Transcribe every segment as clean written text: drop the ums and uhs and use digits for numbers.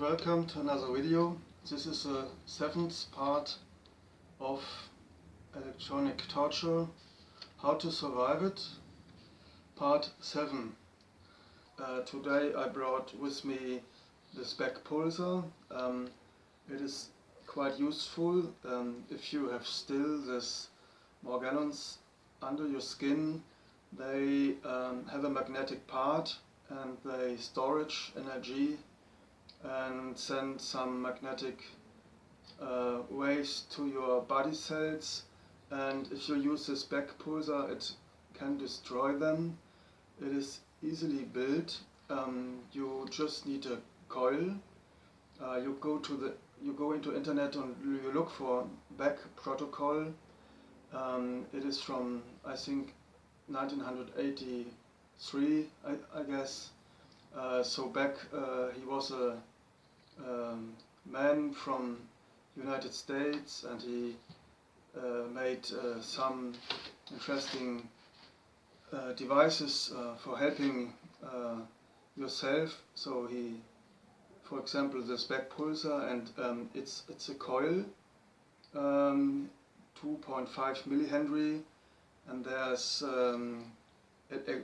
and welcome to another video. This is the 7th part of electronic torture, how to survive it, part 7. Today I brought with me this Beck Pulser. It is quite useful if you have still this organelles under your skin. They have a magnetic part and they storage energy and send some magnetic waves to your body cells, and if you use this Beck Pulser it can destroy them. It is easily built. You just need a coil. You go into internet and you look for Beck protocol. It is from, I think, 1983, I guess. So Beck, he was a man from United States, and he made some interesting devices for helping yourself. So he, for example, this Beck Pulser, and it's a coil, 2.5 millihenry, and there's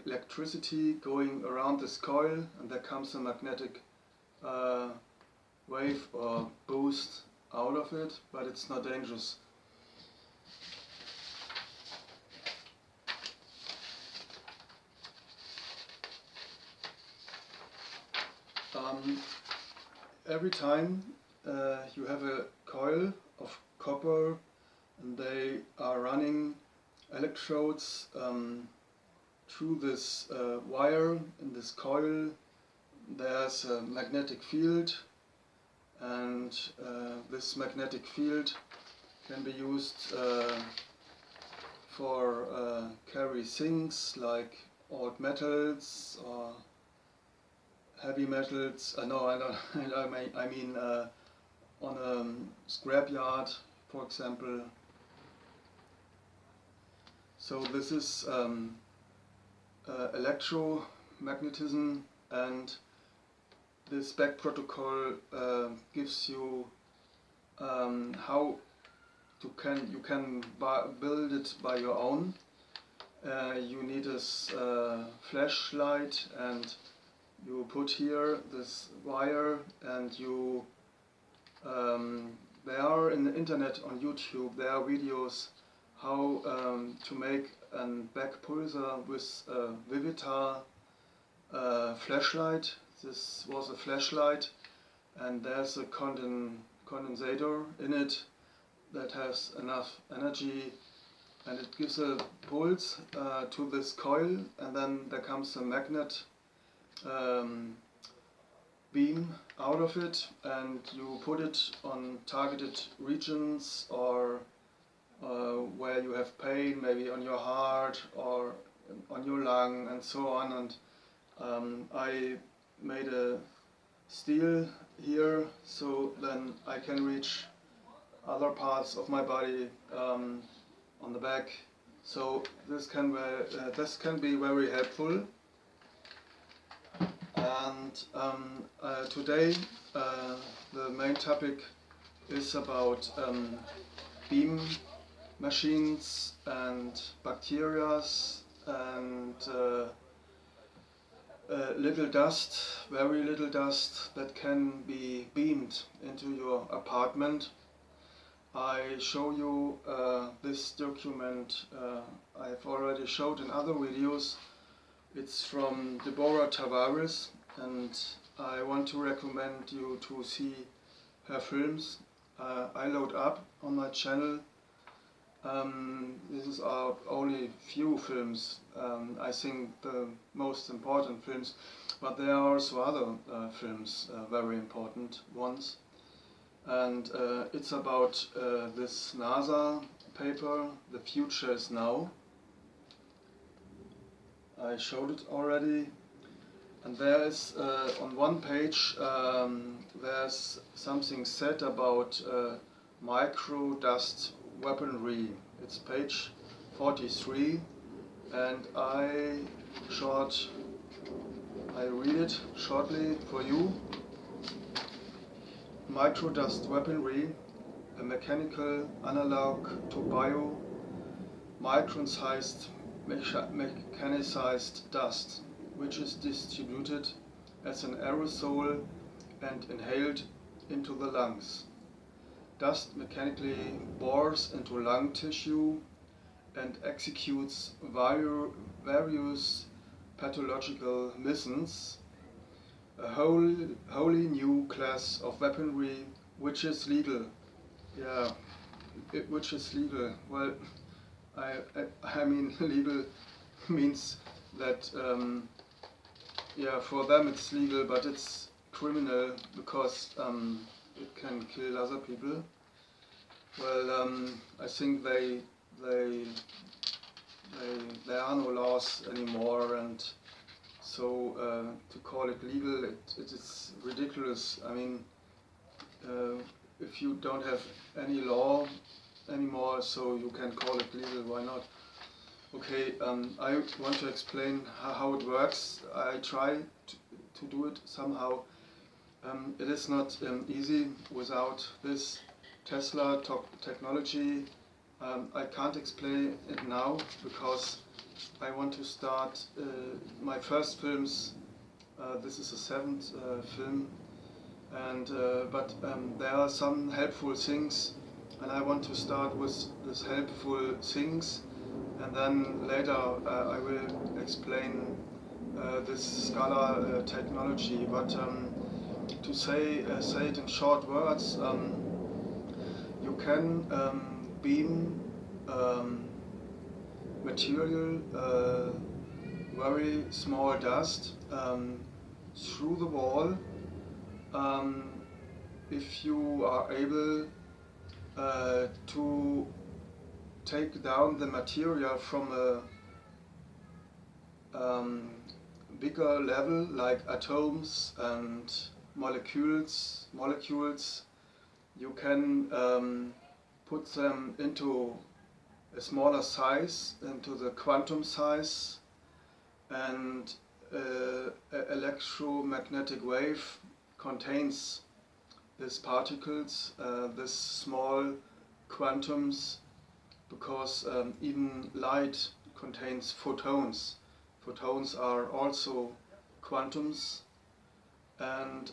electricity going around this coil, and there comes a magnetic wave or boost out of it, but it's not dangerous. Every time you have a coil of copper and they are running electrodes through this wire in this coil, there's a magnetic field, and this magnetic field can be used for carry things like old metals or heavy metals. No, I don't. I mean on a scrapyard, for example. So this is electromagnetism, and this Beck protocol gives you how you can build it by your own. You need a flashlight, and you put here this wire, and you there are in the internet, on YouTube, there are videos how to make a Beck Pulser with a Vivitar flashlight. This was a flashlight, and there's a condensator in it that has enough energy, and it gives a pulse to this coil, and then there comes a magnet beam out of it, and you put it on targeted regions or where you have pain, maybe on your heart or on your lung and so on. And I made a steel here, so then I can reach other parts of my body on the back. So this can be very helpful. And today the main topic is about beam machines and bacteria and little dust, very little dust that can be beamed into your apartment. I show you this document I've already showed in other videos. It's from Deborah Tavares, and I want to recommend you to see her films. I load up on my channel. This is only few films, I think the most important films, but there are also other films, very important ones. And it's about this NASA paper, The Future is Now. I showed it already, and there is on one page there's something said about micro dust weaponry. It's page 43, and I read it shortly for you. microdust weaponry, a mechanical analog to micron-sized mechanicized dust, which is distributed as an aerosol and inhaled into the lungs. Dust mechanically bores into lung tissue and executes various pathological missions, a wholly new class of weaponry which is legal. Yeah, which is legal. Well, I mean legal means that yeah, for them it's legal, but it's criminal because it can kill other people. Well, I think there are no laws anymore, and so to call it legal, it is ridiculous. I mean, if you don't have any law anymore, so you can call it legal, why not? Okay, I want to explain how it works. I try to do it somehow. It is not easy without this Tesla technology. I can't explain it now because I want to start my first films. This is the seventh film, and but there are some helpful things, and I want to start with these helpful things, and then later I will explain this Scala technology. But to say it in short words, you can beam material, very small dust, through the wall if you are able to take down the material from a bigger level, like atoms and molecules. You can put them into a smaller size, into the quantum size, and an electromagnetic wave contains these particles, these small quantums, because even light contains photons. Photons are also quantums, and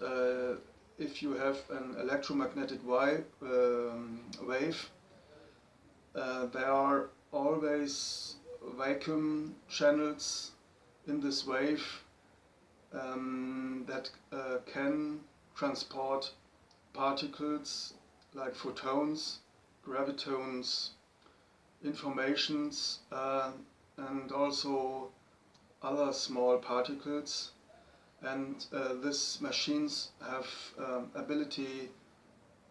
if you have an electromagnetic wave, there are always vacuum channels in this wave that can transport particles like photons, gravitons, informations, and also other small particles. And these machines have ability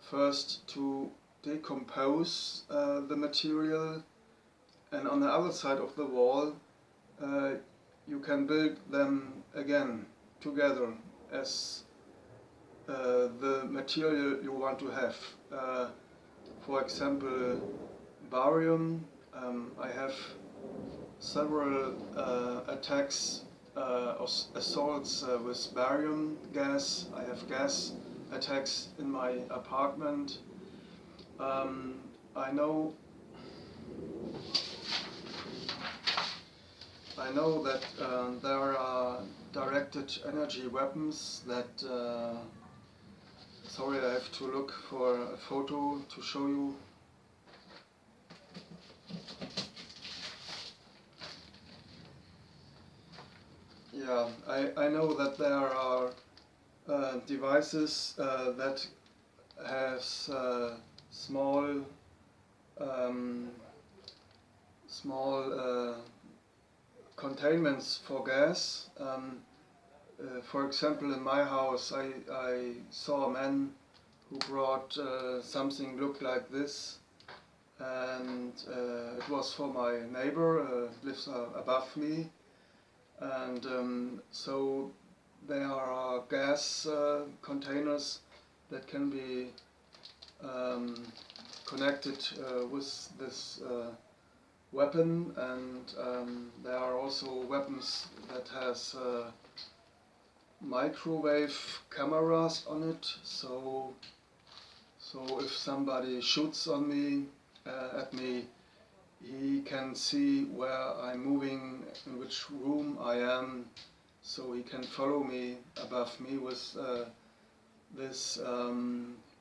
first to decompose the material, and on the other side of the wall you can build them again together as the material you want to have. For example, barium. I have several attacks assaults with barium gas. I have gas attacks in my apartment. I know that there are directed energy weapons that sorry, I have to look for a photo to show you. Yeah, I know that there are devices that has small containments for gas. For example, in my house, I saw a man who brought something looked like this, and it was for my neighbor, lives above me, and so there are gas containers that can be connected with this weapon, and there are also weapons that has microwave cameras on it, so So if somebody shoots on me, at me, he can see where I'm moving, in which room I am, so he can follow me above me with this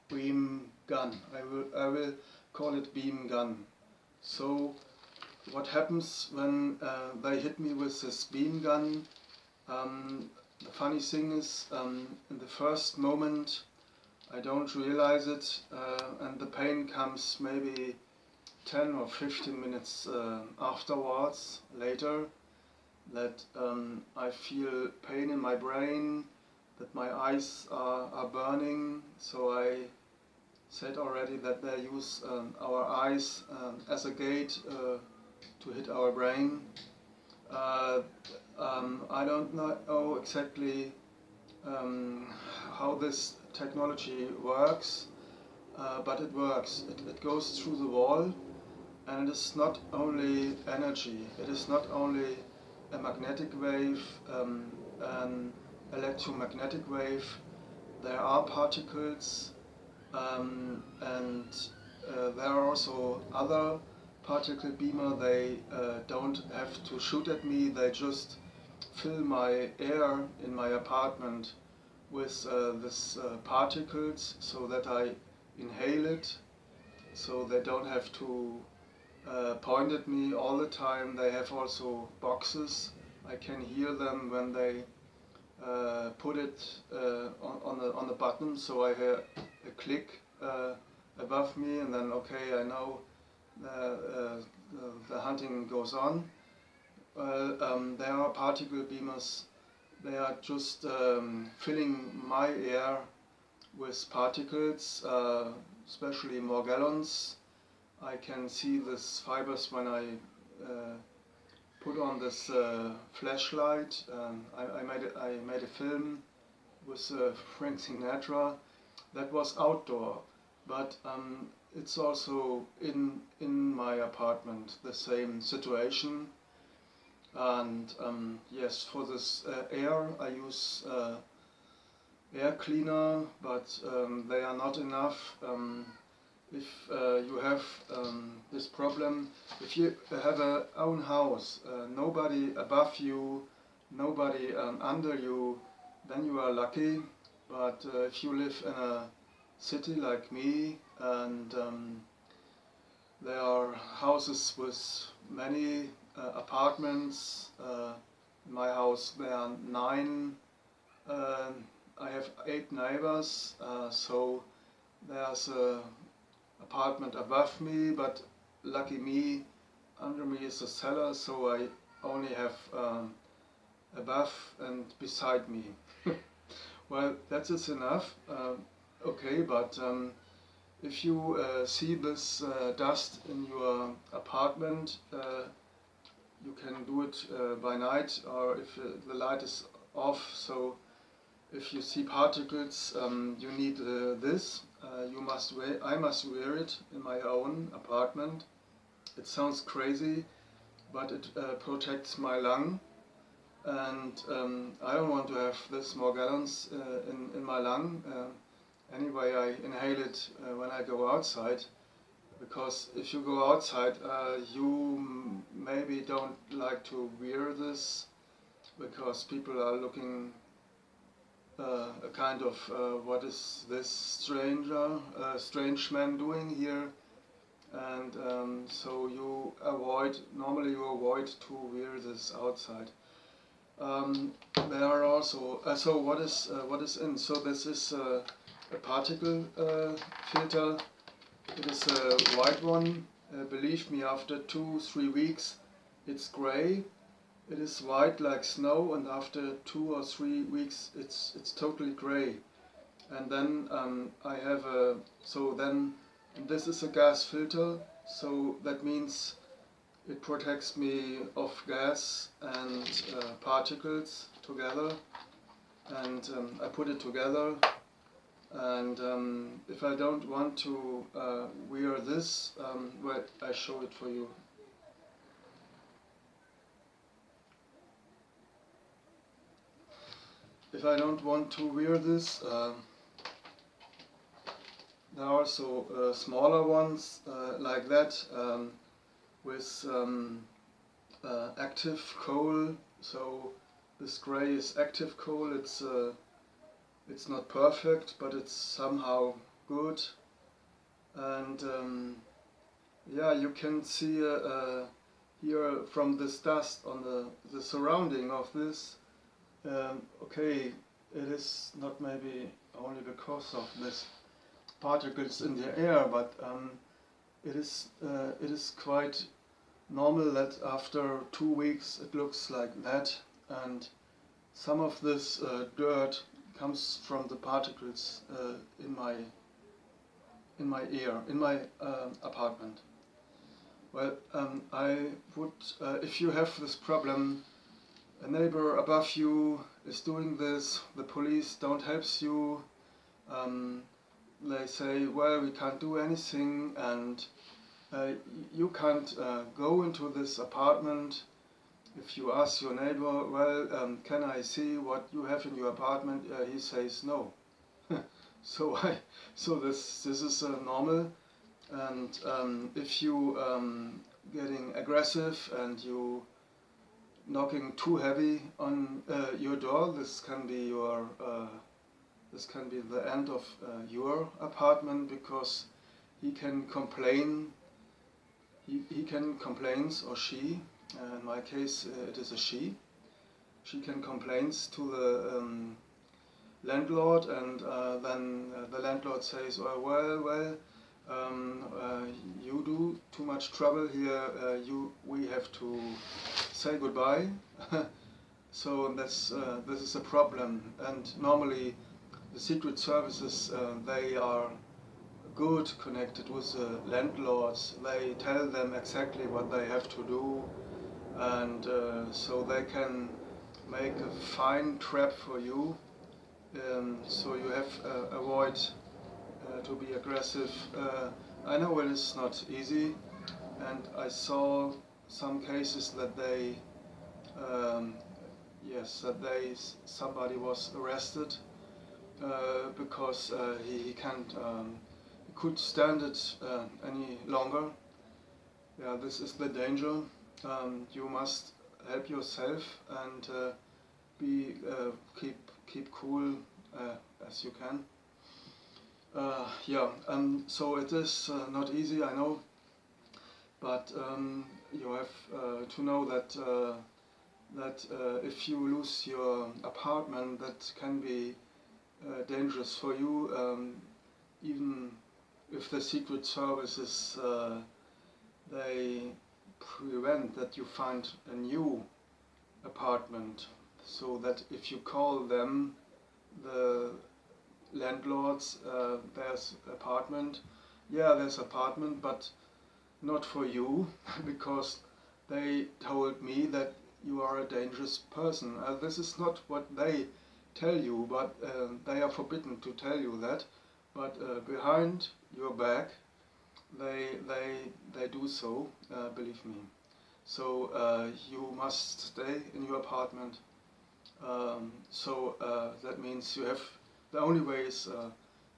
beam gun. I will call it beam gun. So what happens when they hit me with this beam gun? The funny thing is, in the first moment I don't realize it, and the pain comes maybe 10 or 15 minutes afterwards, later, that I feel pain in my brain, that my eyes are burning. So I said already that they use our eyes as a gate to hit our brain. I don't know exactly how this technology works, but it works. It goes through the wall, and it is not only energy, it is not only a magnetic wave, an electromagnetic wave. There are particles, and there are also other particle beamer. They don't have to shoot at me, they just fill my air in my apartment with these particles, so that I inhale it, so they don't have to point at me all the time. They have also boxes. I can hear them when they put it on the button, so I hear a click above me, and then okay, I know the hunting goes on. There are particle beamers. They are just filling my air with particles, especially morgellons. I can see these fibers when I put on this flashlight. I made a film with Frank Sinatra. That was outdoor, but it's also in my apartment the same situation. And yes, for this air I use air cleaner, but they are not enough. If you have this problem, if you have a own house, nobody above you, nobody under you, then you are lucky. But if you live in a city like me, and there are houses with many apartments, in my house there are 9, I have 8 neighbors, so there's a apartment above me, but lucky me, under me is a cellar, so I only have above and beside me. Well, that is enough. Okay, but if you see this dust in your apartment, you can do it by night, or if the light is off. So if you see particles, you need this. I must wear it in my own apartment. It sounds crazy, but it protects my lung, and I don't want to have this morgellons in my lung. Anyway, I inhale it when I go outside, because if you go outside, you maybe don't like to wear this, because people are looking a kind of what is this strange man doing here, and so normally you avoid to wear this outside. There are also so what is in? So this is a particle filter. It is a white one. Believe me, after 2-3 weeks, it's gray. It is white like snow, and after 2 or 3 weeks, it's totally gray. And then I have and this is a gas filter. So that means it protects me of gas and particles together. And I put it together. And if I don't want to wear this, well, I show it for you. If I don't want to wear this, There are also smaller ones like that with active coal. So this gray is active coal. It's not perfect, but it's somehow good. And yeah, you can see here from this dust on the surrounding of this. Okay, it is not maybe only because of this particles in the air, but it is quite normal that after 2 weeks it looks like that, and some of this dirt comes from the particles in my ear, in my apartment. Well, I would, if you have this problem, a neighbor above you is doing this, the police don't help you, they say, well, we can't do anything, and you can't go into this apartment. If you ask your neighbor, well, can I see what you have in your apartment? He says no. So this is normal, and if you getting aggressive and you knocking too heavy on your door, this can be the end of your apartment, because he can complain. He can complains, or she. In my case, it is a she. She can complains to the landlord, and then the landlord says, oh, well, you do too much trouble here. We have to say goodbye. So this is a problem, and normally the secret services they are good connected with the landlords. They tell them exactly what they have to do, and so they can make a fine trap for you. So you have avoid to be aggressive. I know it is not easy, and I saw some cases that they somebody was arrested because he can't he could stand it any longer. Yeah, this is the danger. You must help yourself and be keep cool as you can. So it is not easy, I know, but you have to know that if you lose your apartment, that can be dangerous for you, even if the secret services they prevent that you find a new apartment, so that if you call them, the landlords, there's apartment, but not for you, because they told me that you are a dangerous person. This is not what they tell you, but they are forbidden to tell you that, but behind your back they do so, believe me. So you must stay in your apartment. That means you have, the only way is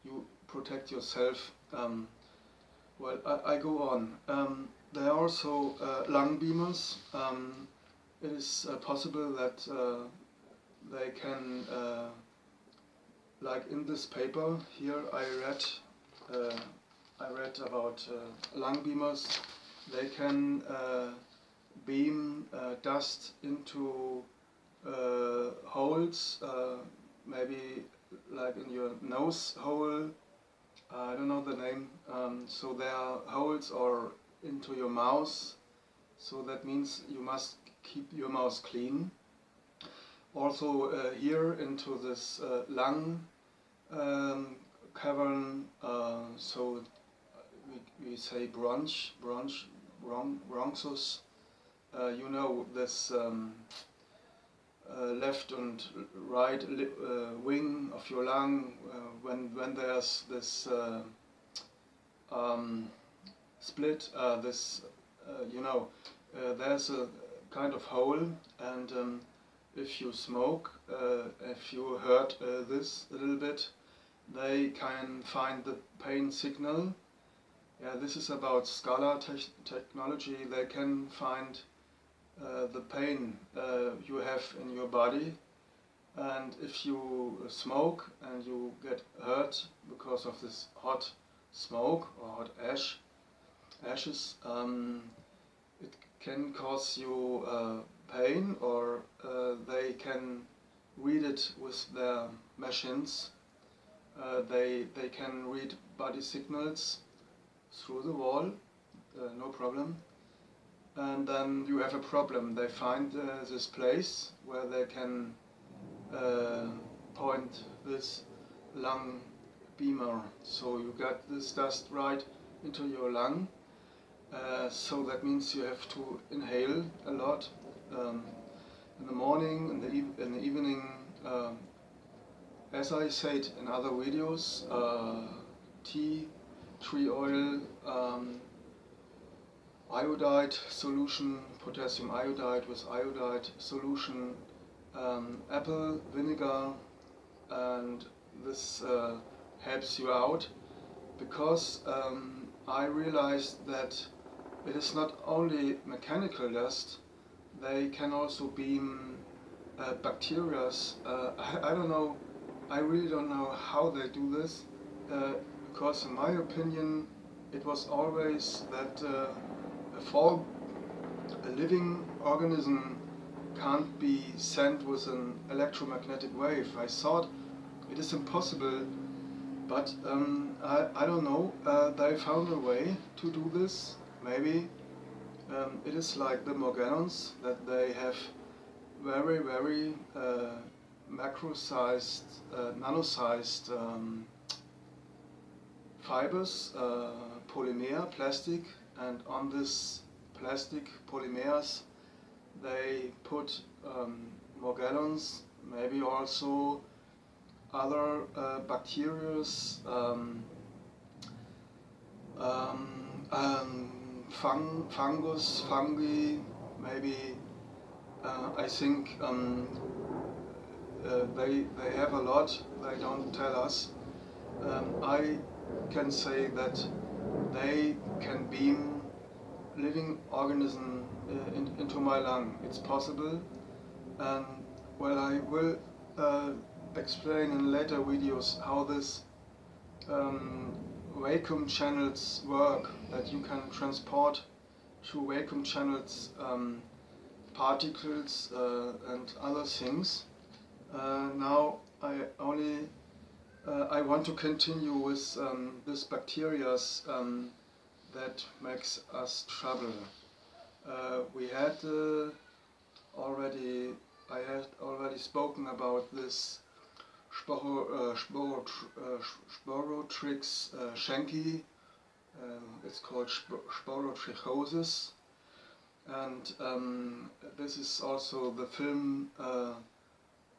you protect yourself. Well, I go on. There are also lung beamers. It is possible that they can, like in this paper here, I read about lung beamers. They can beam dust into holes, maybe like in your nose hole. I don't know the name. So there are holes, or into your mouth. So that means you must keep your mouth clean. Also here into this lung cavern. So we say bronchus. You know, this left and right wing of your lung, when there's this split, there's a kind of hole, and if you smoke, if you hurt this a little bit, they can find the pain signal. Yeah, this is about SCALA technology. They can find the pain you have in your body, and if you smoke and you get hurt because of this hot smoke or hot ashes, it can cause you pain, or they can read it with their machines. They can read body signals through the wall, no problem. And then you have a problem. They find this place where they can point this lung beamer. So you get this dust right into your lung. So that means you have to inhale a lot in the morning, in the evening. As I said in other videos, tea, tree oil, iodide solution, potassium iodide with iodide solution, apple vinegar, and this helps you out, because I realized that it is not only mechanical dust, they can also beam bacteria. I don't know, I really don't know how they do this, because in my opinion it was always that a living organism can't be sent with an electromagnetic wave. I thought it is impossible, but I don't know. They found a way to do this. Maybe it is like the Morgellons, that they have very, very macro-sized, nano-sized fibers, polymer, plastic, and on this plastic polymers they put Morgellons, maybe also other bacteria, fungus, fungi, maybe. I think they have a lot. They don't tell us. I can say that they can beam living organism into my lung. It's possible, and well, I will explain in later videos how this vacuum channels work, that you can transport through vacuum channels particles and other things. Now I want to continue with this bacteria that makes us trouble. I had already spoken about this Sporotrix schenki. It's called Sporotrichosis, and this is also the film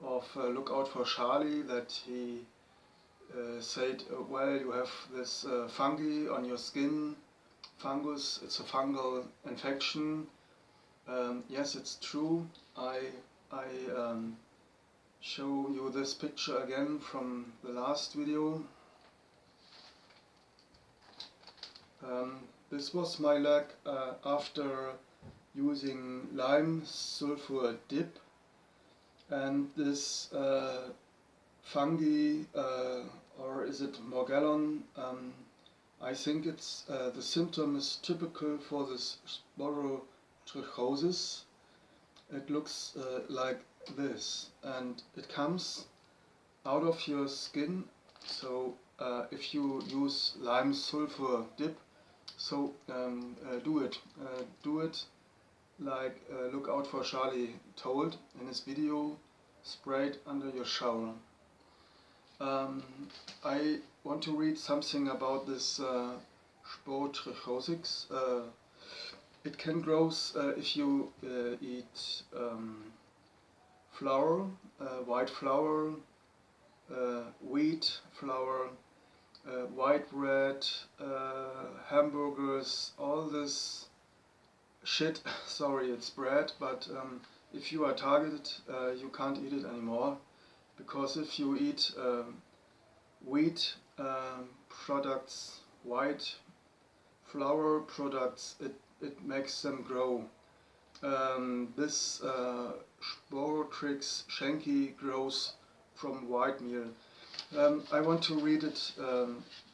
of Look Out for Charlie, that he said, well, you have this fungi on your skin, fungus, it's a fungal infection. Yes, it's true. I show you this picture again from the last video. This was my leg after using Lyme sulfur dip, and this fungi, or is it Morgellon? I think it's the symptom is typical for this sporotrichosis. It looks like this, and it comes out of your skin. So if you use Lyme sulfur dip, so do it like Look Out for Charlie told in his video, sprayed under your shower. I want to read something about this Sporotrichosis. It can grow if you eat flour, white flour, wheat flour, white bread, hamburgers, all this shit. Sorry, it's bread, but if you are targeted, you can't eat it anymore, because if you eat wheat products, white flour products, it makes them grow. This Sporotrichosis Fungus grows from white meal. I want to read it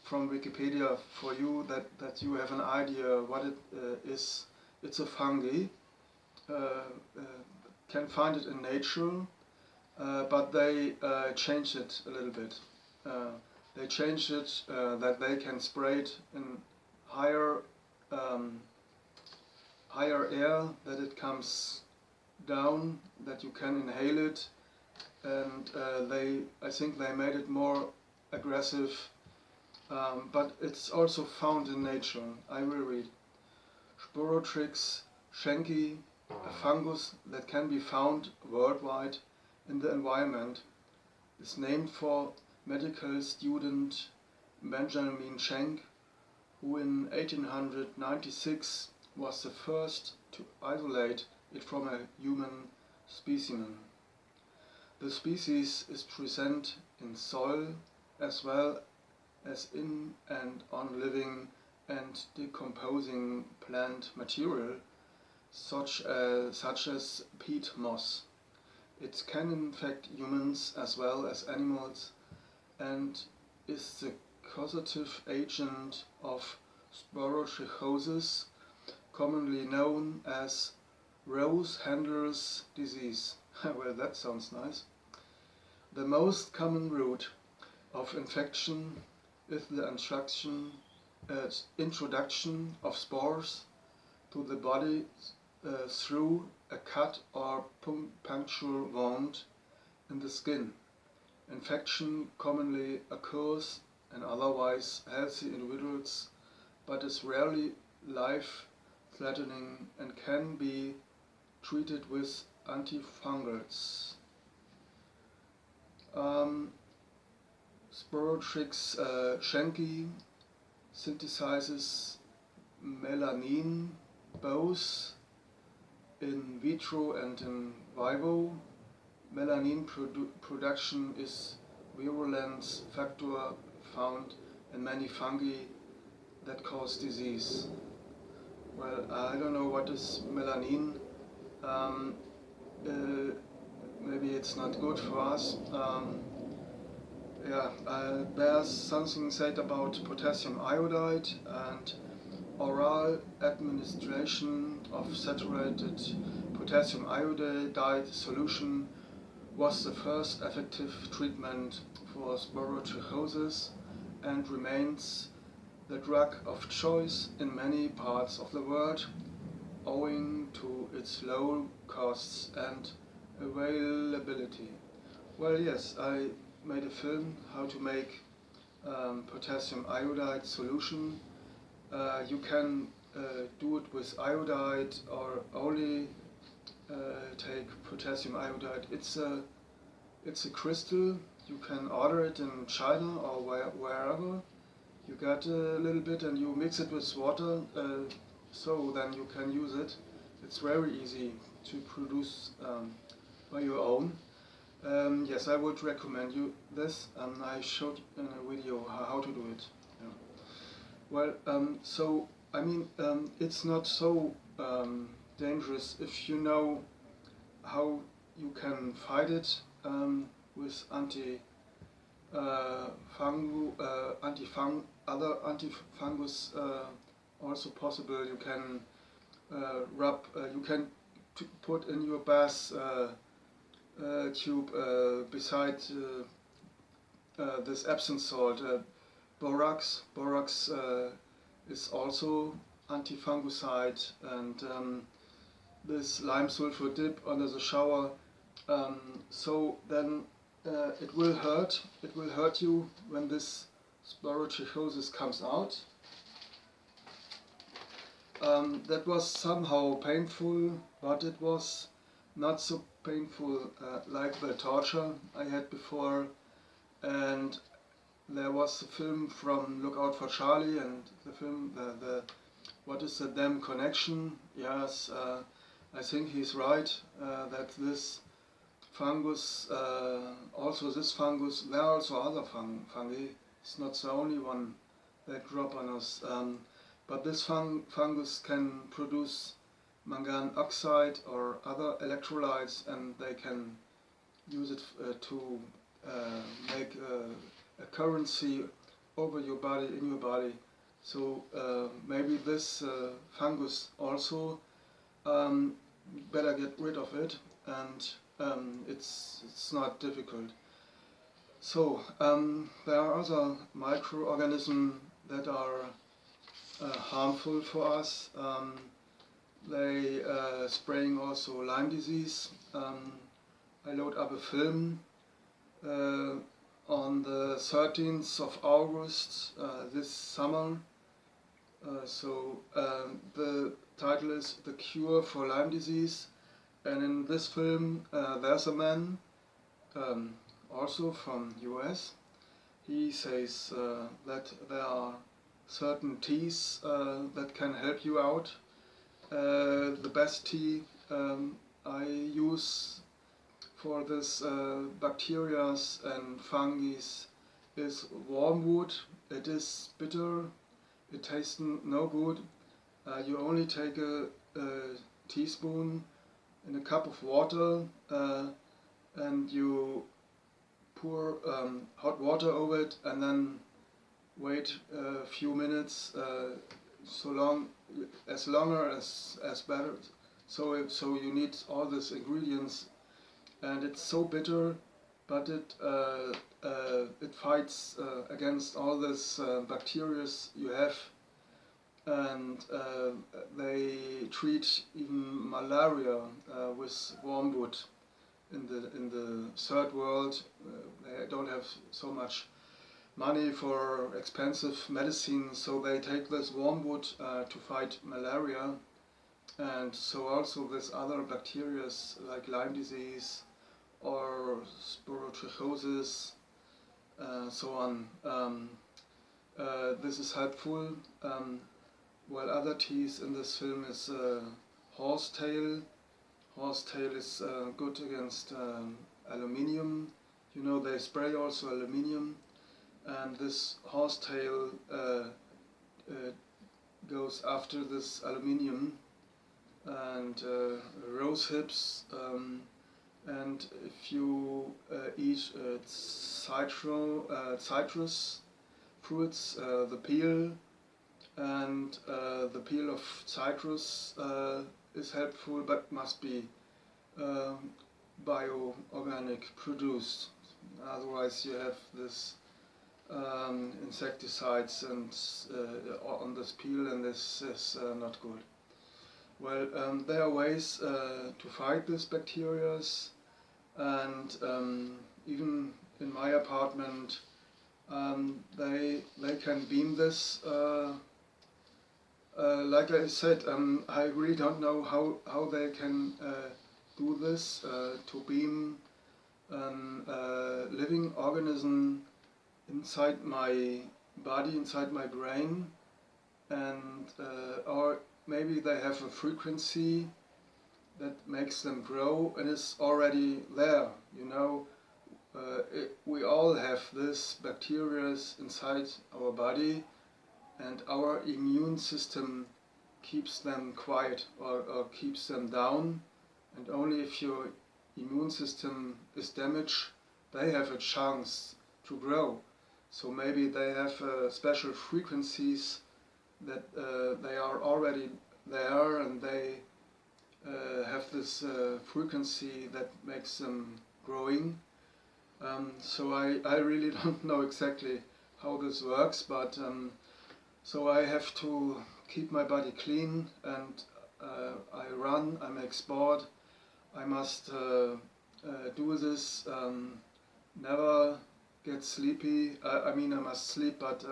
from Wikipedia for you, that you have an idea what it is. It's a fungi. Can find it in nature, but they changed it a little bit. They changed it that they can spray it in higher air, that it comes down, that you can inhale it, and I think they made it more aggressive, but it's also found in nature. I will read. Sporotrichosis Fungus, a fungus that can be found worldwide in the environment, is named for medical student Benjamin Schenck, who in 1896 was the first to isolate it from a human specimen. The species is present in soil as well as in and on living and decomposing plant material, such as peat moss. It can infect humans as well as animals, and is the causative agent of sporotrichosis, commonly known as rose handler's disease. Well, that sounds nice. The most common route of infection is the introduction of spores to the body through a cut or puncture wound in the skin. Infection commonly occurs in otherwise healthy individuals, but is rarely life-threatening and can be treated with antifungals. Sporotrichosis Fungus synthesizes melanin both in vitro and in vivo. Melanin production is virulence factor found in many fungi that cause disease. Well, I don't know what is melanin. Maybe it's not good for us. There's something said about potassium iodide, and oral administration of saturated potassium iodide solution was the first effective treatment for sporotrichosis and remains the drug of choice in many parts of the world, owing to its low costs and availability. Well, yes, I made a film how to make potassium iodide solution. You can do it with iodide or only take potassium iodide. It's a crystal. You can order it in China or wherever. You get a little bit and you mix it with water, so then you can use it. It's very easy to produce by your own. Yes, I would recommend you this. I showed in a video how to do it. Yeah. Well, so I mean, it's not so dangerous if you know how you can fight it with other antifungus. Also possible. You can rub. You can put in your bath tube beside this Epsom salt, borax. Borax is also antifungicide, and this lime sulfur dip under the shower. So then it will hurt. It will hurt you when this sporotrichosis comes out. That was somehow painful, but it was not so painful like the torture I had before. And there was a film from Look Out for Charlie, and the film, the what is the damn connection? Yes, I think he's right that this fungus, also this fungus, there are also other fungi, it's not the only one that drop on us, but this fungus can produce mangan oxide or other electrolytes, and they can use it to make a currency over your body, in your body. So maybe this fungus also, better get rid of it, and it's not difficult. So there are other microorganisms that are harmful for us. They spraying also Lyme disease. I load up a film on the 13th of August this summer. The title is The Cure for Lyme Disease, and in this film there's a man, also from US. He says that there are certain teas that can help you out. The best tea I use for this bacteria and fungi is wormwood. It is bitter, it tastes no good. You only take a teaspoon in a cup of water and you pour hot water over it, and then wait a few minutes, as longer as better. So you need all these ingredients, and it's so bitter, but it fights against all this bacteria you have, and they treat even malaria with wormwood. In the third world, they don't have so much money for expensive medicine, so they take this wormwood to fight malaria, and so also this other bacteria like Lyme disease or Sporotrichosis, so on. This is helpful. While other teas in this film is horsetail. Horsetail is good against aluminium. You know, they spray also aluminium, and this horsetail goes after this aluminium, and rose hips, and if you eat citrus fruits, the peel, and the peel of citrus is helpful, but must be bioorganic produced. Otherwise you have this insecticides and on this peel, and this is not good. Well, there are ways to fight these bacteria, and even in my apartment they can beam this. Like I said, I really don't know how they can do this, to beam a living organism inside my body, inside my brain, and or maybe they have a frequency that makes them grow and is already there. You know, we all have this bacteria inside our body, and our immune system keeps them quiet or keeps them down, and only if your immune system is damaged, they have a chance to grow. So maybe they have special frequencies that they are already there, and they have this frequency that makes them growing. So I really don't know exactly how this works, but so I have to keep my body clean, and I run, I make sport, I must do this, never get sleepy. I mean, I must sleep, but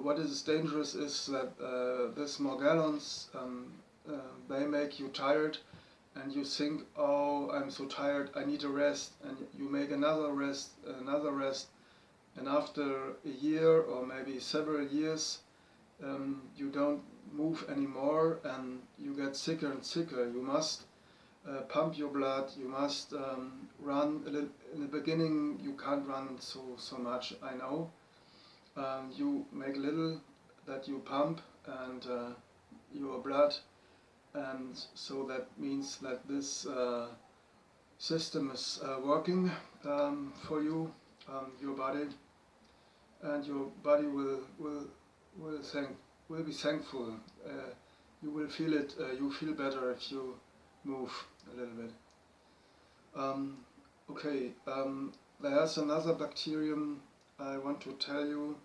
what is dangerous is that these Morgellons, they make you tired, and you think, oh, I'm so tired, I need a rest, and you make another rest, and after a year or maybe several years, you don't move anymore, and you get sicker and sicker. You must pump your blood. You must run a little. In the beginning you can't run so much, I know. You make a little that you pump and your blood, and so that means that this system is working for you, your body, and your body will be thankful. You will feel it. You feel better if you move a little bit. Okay, there's another bacterium I want to tell you.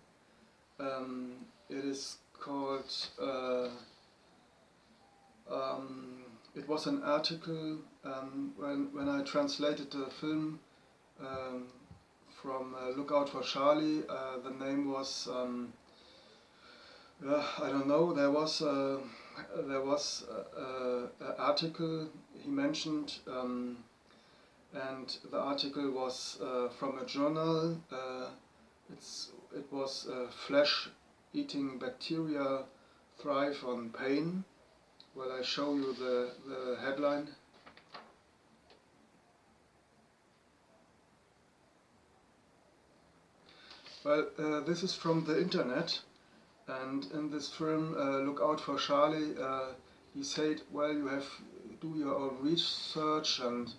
It is called. It was an article when I translated the film from Look Out for Charlie. The name was I don't know. There was an article he mentioned, and the article was from a journal. It was flesh-eating bacteria thrive on pain. Well, I show you the headline. Well, this is from the internet, and in this film, Look Out for Charlie, he said, well, you have to do your own research, and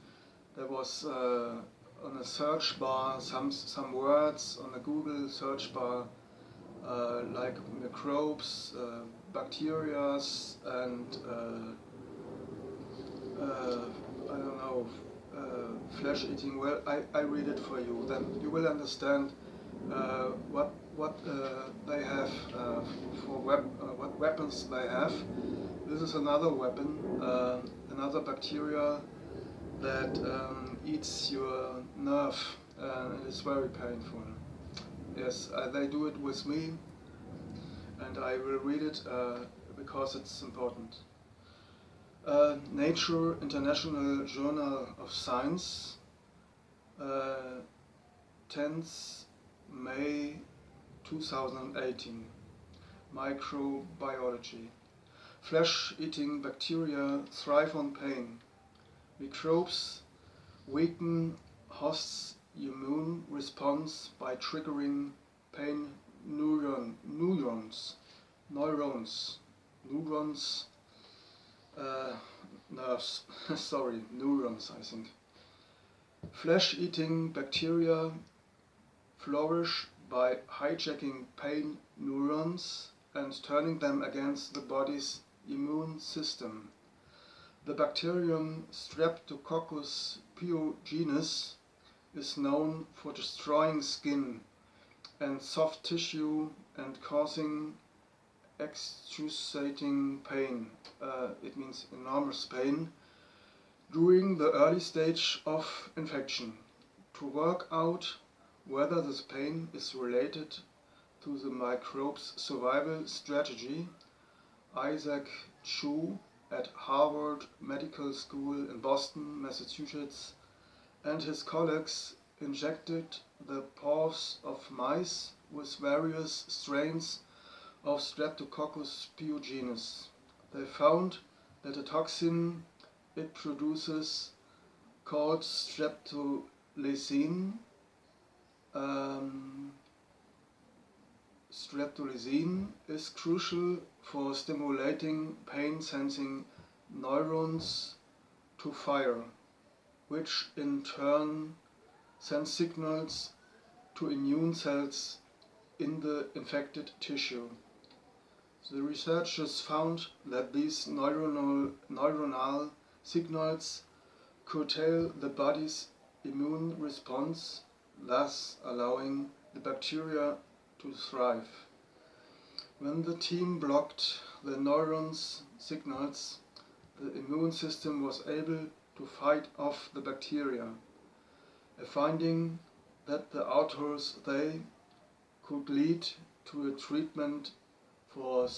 there was on a search bar some words on the Google search bar, like microbes, bacteria, and I don't know, flesh-eating. Well, I read it for you. Then you will understand what they have what weapons they have. This is another weapon, another bacteria that eats your nerve, and it is very painful. Yes, they do it with me, and I will read it because it's important. Nature International Journal of Science, 10th May 2018. Microbiology. Flesh-eating bacteria thrive on pain. Microbes weaken hosts' immune response by triggering pain neurons, nerves, sorry, neurons, I think. Flesh-eating bacteria flourish by hijacking pain neurons and turning them against the body's immune system. The bacterium Streptococcus Pyogenes is known for destroying skin and soft tissue and causing excruciating pain, it means enormous pain, during the early stage of infection. To work out whether this pain is related to the microbe's survival strategy, Isaac Chu at Harvard Medical School in Boston, Massachusetts, and his colleagues injected the paws of mice with various strains of Streptococcus Pyogenes. They found that a toxin it produces, called streptolysine, is crucial for stimulating pain-sensing neurons to fire, which in turn sends signals to immune cells in the infected tissue. The researchers found that these neuronal signals curtail the body's immune response, thus allowing the bacteria to thrive. When the team blocked the neurons' signals, the immune system was able to fight off the bacteria, a finding that the authors could lead to a treatment for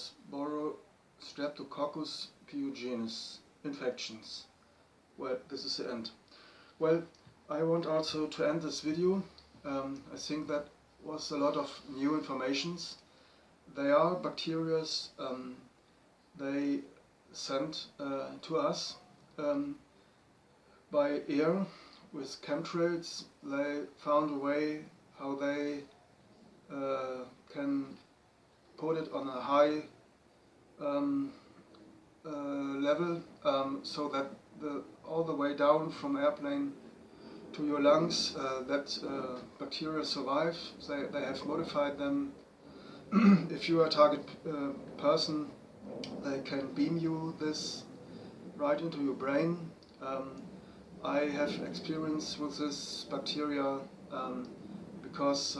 Streptococcus Pyogenes infections. Well, this is the end. Well, I want also to end this video. I think that was a lot of new informations. They are bacteria they sent to us. by air with chemtrails. They found a way how they can put it on a high level, so that all the way down from airplane to your lungs, that bacteria survive. They have modified them. If you are a target person, they can beam you this right into your brain. I have experience with this bacteria because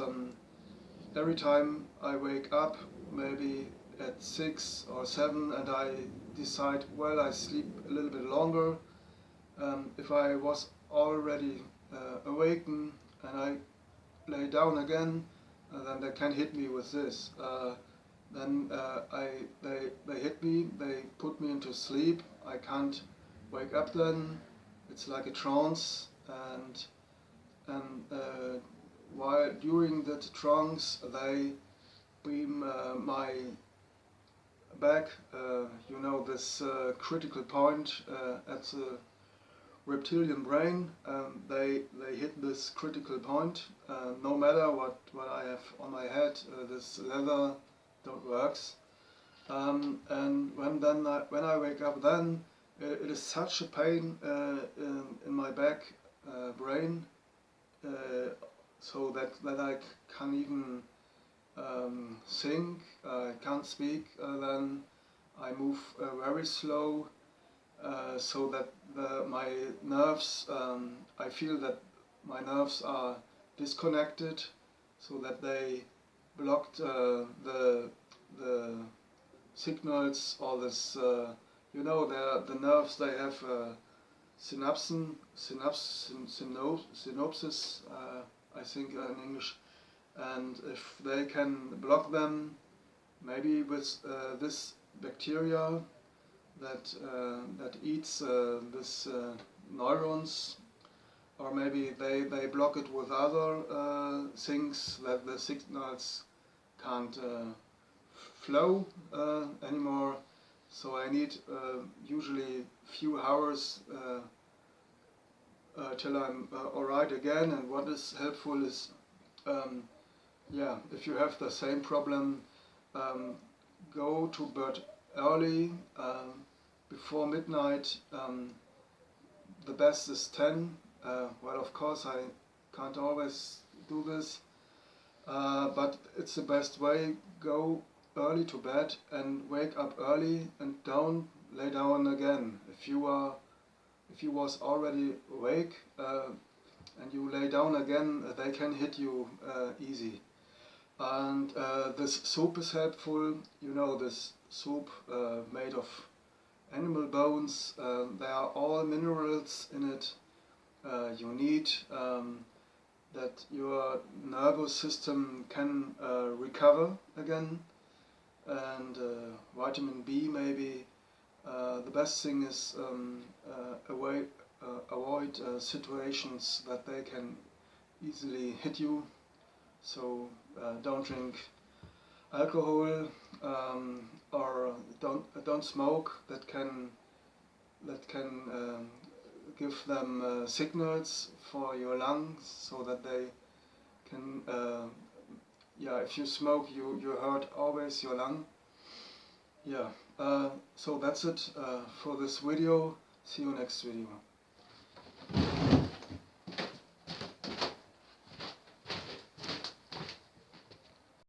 every time I wake up, maybe at 6 or 7, and I decide, well, I sleep a little bit longer. If I was already awakened and I lay down again, then they can hit me with this. Then they hit me, they put me into sleep. I can't wake up then. It's like a trance, and while during that trance they beam my back, you know, this critical point at the reptilian brain. They hit this critical point. No matter what I have on my head, this leather don't works. And when I wake up, then it is such a pain in my back brain, so that I can't even think, I can't speak. Then I move very slow, so that my nerves, I feel that my nerves are disconnected, so that they blocked the signals, all this, you know, the nerves, they have synapses, I think in English, and if they can block them, maybe with this bacteria that eats this neurons, or maybe they block it with other things, that the signals can't flow anymore. So I need usually few hours till I'm alright again. And what is helpful is, yeah, if you have the same problem, go to bed early, before midnight. The best is 10. Well, of course I can't always do this, but it's the best way. Go early to bed and wake up early, and don't lay down again. If you was already awake and you lay down again, they can hit you easy. And this soup is helpful. You know, this soup made of animal bones. There are all minerals in it you need, that your nervous system can recover again. And vitamin B maybe. The best thing is avoid situations that they can easily hit you. So don't drink alcohol, or don't smoke. That can give them signals for your lungs, so that they can, yeah, if you smoke, you hurt always your lung. Yeah, so that's it for this video. See you next video.